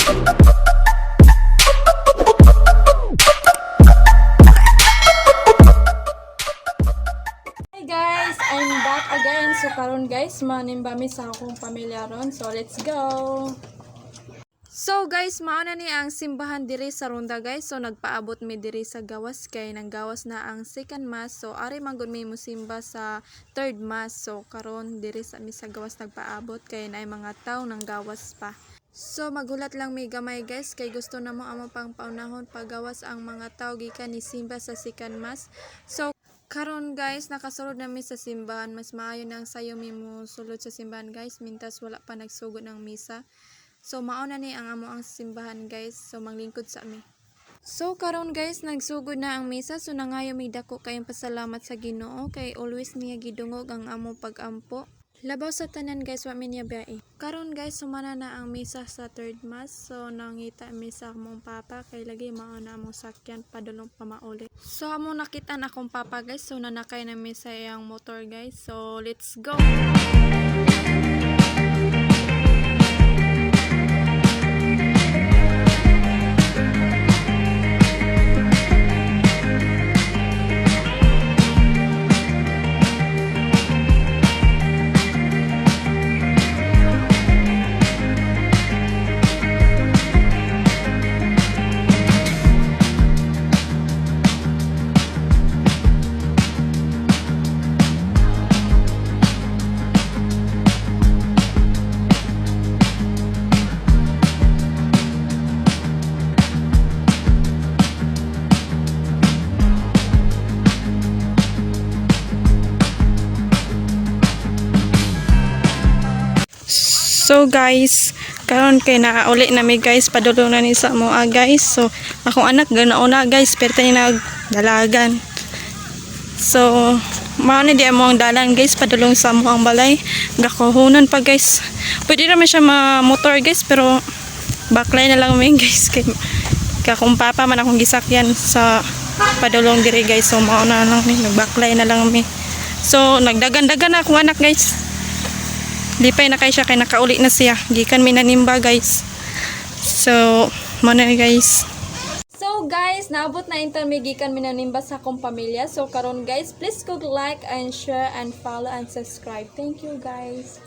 Hey guys, I'm back again. So karon guys, manimbami sa akong pamilya ron. So let's go. So guys, mauna ni ang simbahan diri sa Ronda guys. So nagpaabot mi diri sa gawas kay nang gawas na ang second mass. So ari man gud mi musimba sa third mass. So karon diri sa mi sa gawas nagpaabot kay naay mga tawo nang gawas pa. So magulat lang mi gamay guys kay gusto na mo amo pang paunahon pagawas ang mga tawo gikan ni simba sa second mass. So karon guys, nakasulod na mi sa simbahan. Mas maayo nang sayo mi mo sulod sa simbahan guys mintas wala pa nagsugod ng misa. So mauna ni ang amo ang simbahan guys. So maglingkod sa mi. So karon guys, nagsugod na ang misa. So nangayo mi dako kayong pasalamat sa Ginoo kay always niya gidungog ang amo pag-ampo. Labaw sa tanan guys, wa mi niya biyae. Karon guys, sumana na ang misa sa third mass. So nangita mi sa among papa kay lagi mao na among sakyan padulong pa mauli. So amo nakita na akong papa guys. So nanakay na mi sa iyang motor guys. So let's go. So guys, karon kay nakauli na mi guys, padulong na ni sa moa guys. So akong anak ganauna guys, pero tani nagdalagan. So mao ni di mo ang dalan guys, padulong sa moang balay. Gakuhunan pa guys. Pwede naman siya motor guys, pero baklay na lang mi guys kay kakong papa man akong gisakyan sa padulong diri guys. So mao na lang mi, nagbaklay na lang mi. So nagdagan-dagan na akong anak guys. Lipay na kay siya kay nakauli na siya. Gikan mi nanimba guys. So, muna na guys. So guys, naabot na intan mi gikan mi nanimba sa akong pamilya. So karon guys, please go like and share and follow and subscribe. Thank you guys.